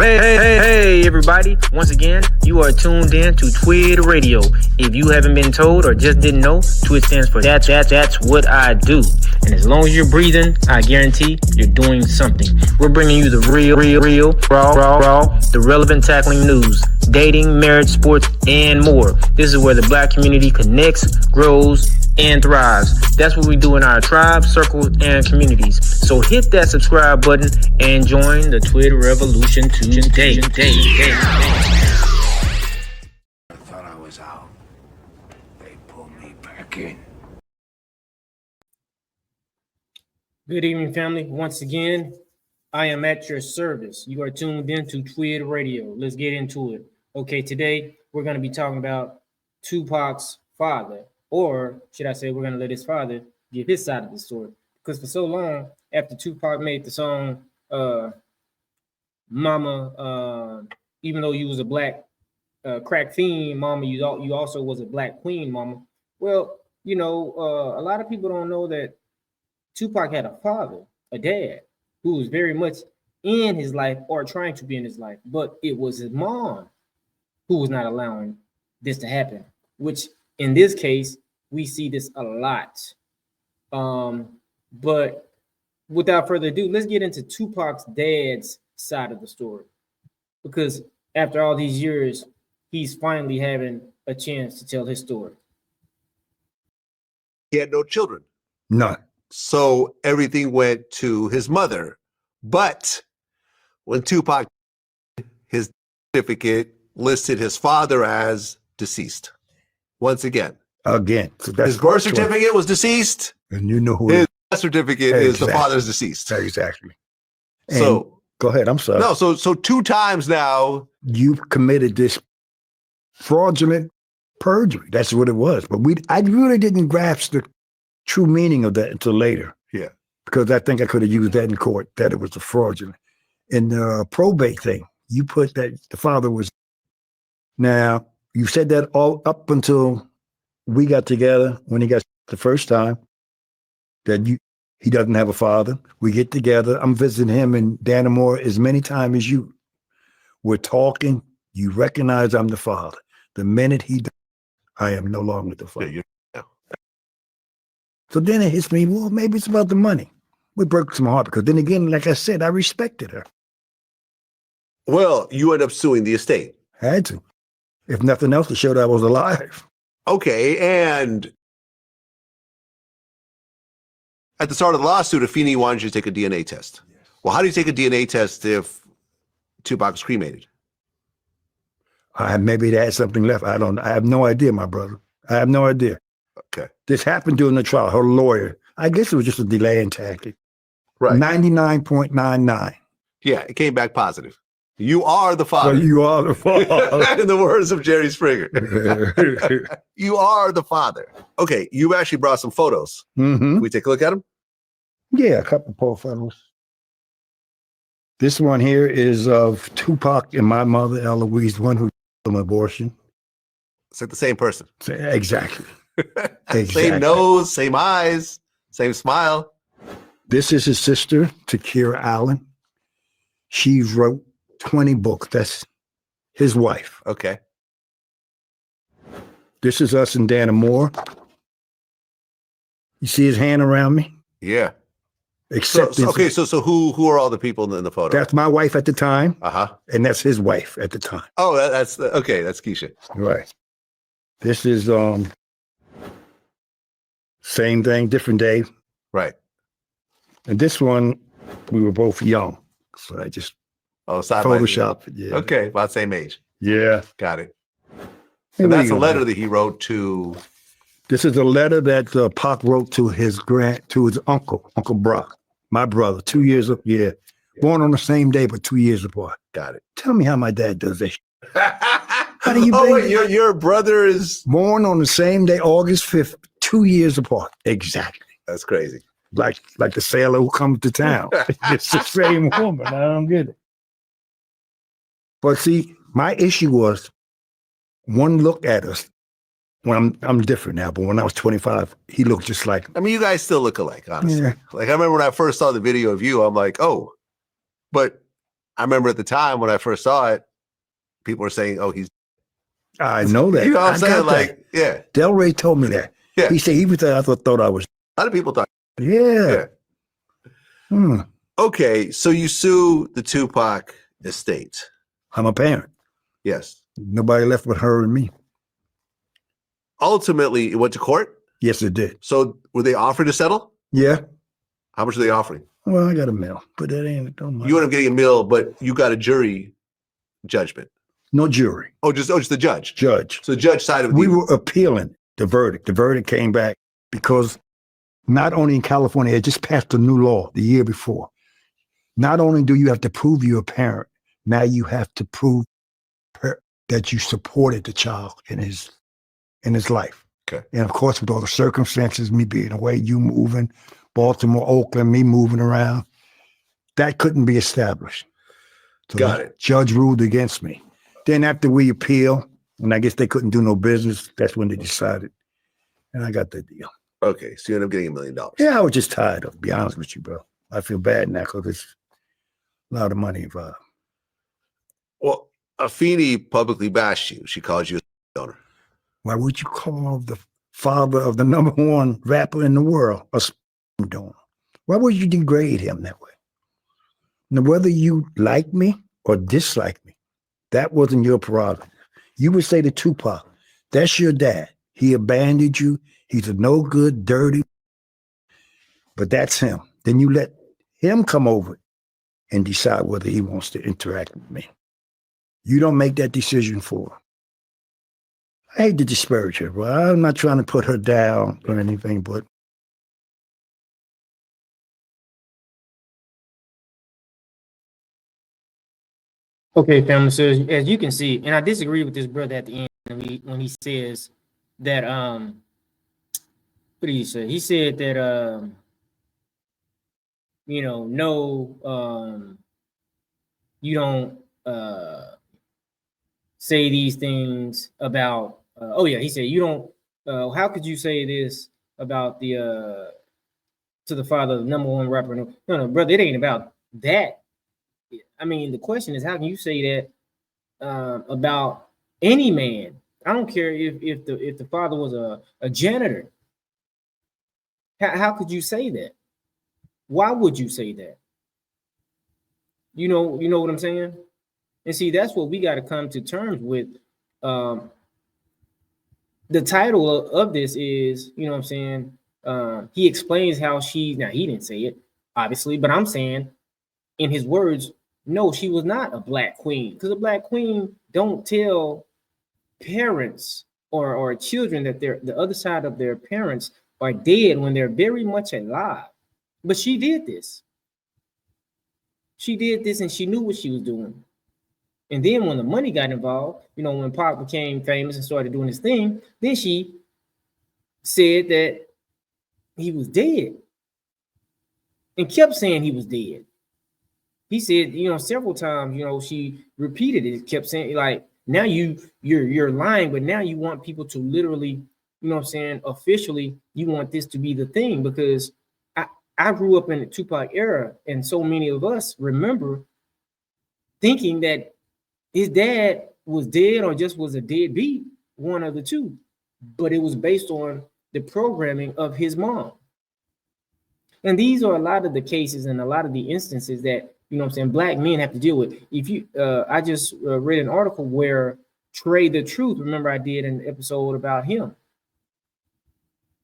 Hey, everybody. Once again, you are tuned in to TWID Radio. If you haven't been told or just didn't know, TWID stands for that's what I do. And as long as you're breathing, I guarantee you're doing something. We're bringing you the real, raw, the relevant tackling news, dating, marriage, sports, and more. This is where the black community connects, grows, and thrives. That's what we do in our tribes, circles, and communities. So hit that subscribe button and join the TWID revolution today. I thought I was out. They pulled me back in. Good evening, family. Once again, I am at your service. You are tuned in to TWID Radio. Let's get into it. Okay, today we're going to be talking about Tupac's father. Or should I say we're going to let his father give his side of the story. Because for so long, after Tupac made the song Mama, even though you was a black crack fiend, Mama, you also was a black queen, Mama. Well, you know, a lot of people don't know that Tupac had a father, a dad, who was very much in his life or trying to be in his life. But it was his mom who was not allowing this to happen, which in this case, we see this a lot. But without further ado, let's get into Tupac's dad's side of the story. Because after all these years, he's finally having a chance to tell his story. He had no children. None. So everything went to his mother. But when Tupac, his certificate listed his father as deceased. Once again. So his birth certificate was deceased. And you know who his death certificate is the father's deceased. Exactly. And so go ahead. I'm sorry. No, so 2 times now. You've committed this fraudulent perjury. That's what it was. But I really didn't grasp the true meaning of that until later. Yeah. Because I think I could have used that in court, that it was a fraudulent. In the probate thing, you put that the father was. Now, you said that all up until we got together when he got the first time, that he doesn't have a father. We get together. I'm visiting him in Dannemora as many times as you. We're talking. You recognize I'm the father. The minute he died, I am no longer the father. Yeah. So then it hits me, well, maybe it's about the money. We broke some heart because then again, like I said, I respected her. Well, you end up suing the estate. Had to. If nothing else, to show that I was alive. Okay, and at the start of the lawsuit, Afeni wanted you to take a DNA test. Yes. Well, how do you take a DNA test if Tupac was cremated? Maybe they had something left. I have no idea, my brother. I have no idea. Okay. This happened during the trial. Her lawyer, I guess it was just a delaying tactic. Right. 99.99. Yeah, it came back positive. You are the father. Well, you are the father. In the words of Jerry Springer. You are the father. Okay, you actually brought some photos. Mm-hmm. Can we take a look at them? Yeah, a couple of photos. This one here is of Tupac and my mother, Eloise, one who died of abortion. It's like the same person. Exactly. Same nose, same eyes, same smile. This is his sister, Takira Allen. She wrote 20 books. That's his wife. Okay. This is us in Dannemora. You see his hand around me? Yeah. Except so who are all the people in the photo? That's my wife at the time. Uh-huh. And that's his wife at the time. Oh, that's Keisha. Right. This is same thing, different day. Right. And this one, we were both young. So I just Photoshop it. Yeah. Okay, about same age. Yeah. Got it. And that's a letter that he wrote to. This is a letter that Pac wrote to his uncle, Uncle Brock, my brother, 2 years up. Yeah. Born on the same day, but 2 years apart. Got it. Tell me how my dad does that. How do you wait, your brother is born on the same day, August 5th, 2 years apart. Exactly. That's crazy. Like the sailor who comes to town. It's the same woman. I don't get it. But see, my issue was one look at us. When I'm different now, but when I was 25, he looked just like. I mean, you guys still look alike, honestly. Yeah. Like I remember when I first saw the video of you, I'm like, oh, but I remember at the time when I first saw it, people were saying, "Oh, he's." I know that. You know what I'm I saying? got Like, that. yeah. Del Rey told me that. Yeah. He said he was there. I thought I was. A lot of people thought. Yeah. Okay, so you sue the Tupac estate. I'm a parent. Yes. Nobody left but her and me. Ultimately, it went to court. Yes, it did. So were they offered to settle? Yeah. How much are they offering? Well, I got a mail, but that ain't don't matter. You end up getting a mill, but you got a jury judgment. No jury. Oh, just the judge. Judge. So the judge sided with We you. were appealing the verdict. The verdict came back because not only in California, it just passed a new law the year before. Not only do you have to prove you're a parent, now you have to prove that you supported the child in his life. Okay. And of course, with all the circumstances, me being away, you moving, Baltimore, Oakland, me moving around, that couldn't be established. So Got the it. judge ruled against me. Then after we appeal, and I guess they couldn't do no business, that's when they decided. And I got the deal. Okay, so you end up getting $1 million. Yeah, I was just tired of it, to be honest with you, bro. I feel bad now because it's a lot of money involved. Well, Afeni publicly bashed you. She called you a donor. Why would you call the father of the #1 rapper in the world a donor? Why would you degrade him that way? Now, whether you like me or dislike me, that wasn't your prerogative. You would say to Tupac, that's your dad. He abandoned you. He's a no good, dirty, but that's him. Then you let him come over and decide whether he wants to interact with me. You don't make that decision for him. I hate to disparage her, but I'm not trying to put her down or anything, but Okay, family. So as you can see, and I disagree with this brother at the end when he says that what did he say? He said that no, you don't say these things about oh yeah, he said you don't how could you say this about the to the father of the #1 rapper? No, brother, it ain't about that. I mean, the question is, how can you say that about any man? I don't care if the father was a janitor. How could you say that? Why would you say that? You know what I'm saying? And see, that's what we got to come to terms with. The title of this is, you know what I'm saying? He explains how now he didn't say it, obviously, but I'm saying in his words, no, she was not a black queen, because a black queen don't tell parents or children that they're the other side of their parents are dead when they're very much alive. But she did this. She did this and she knew what she was doing. And then when the money got involved, when Pac became famous and started doing his thing, then she said that he was dead and kept saying he was dead. He said, several times, she repeated it, kept saying, like, now you're lying, but now you want people to literally, officially, you want this to be the thing, because I grew up in the Tupac era, and so many of us remember thinking that his dad was dead or just was a deadbeat, one of the two, but it was based on the programming of his mom. And these are a lot of the cases and a lot of the instances that, black men have to deal with. If you, I just read an article where Trey the Truth, remember I did an episode about him.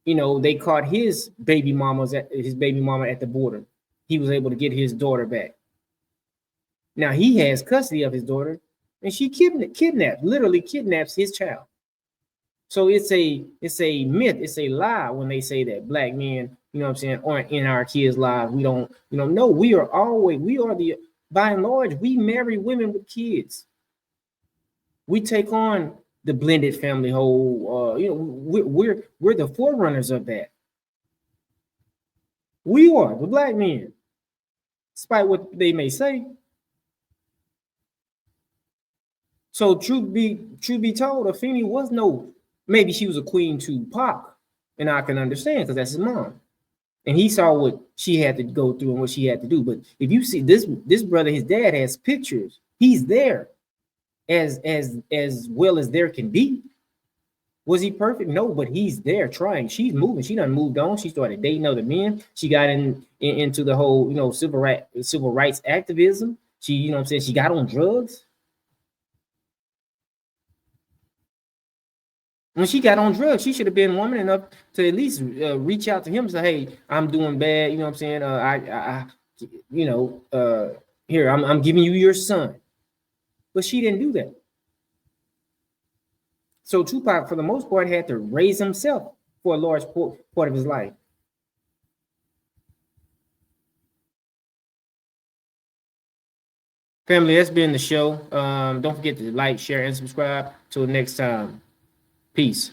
They caught his baby mama at the border. He was able to get his daughter back. Now he has custody of his daughter, and she literally kidnaps his child. So it's a myth, it's a lie when they say that black men, aren't in our kids' lives. We don't, no, we are by and large, we marry women with kids. We take on the blended family whole, we're the forerunners of that. We are the black men, despite what they may say. So truth be told, Afeni was maybe she was a queen to Pac, and I can understand because that's his mom. And he saw what she had to go through and what she had to do. But if you see this brother, his dad has pictures. He's there as well as there can be. Was he perfect? No, but he's there trying. She's moving. She done moved on. She started dating other men. She got into the whole, civil rights activism. She, what I'm saying, she got on drugs. When she got on drugs, she should have been woman enough to at least reach out to him and say, "Hey, I'm doing bad. You know what I'm saying? Here, I'm giving you your son." But she didn't do that. So Tupac, for the most part, had to raise himself for a large part of his life. Family, that's been the show. Don't forget to like, share, and subscribe. Till next time. Peace.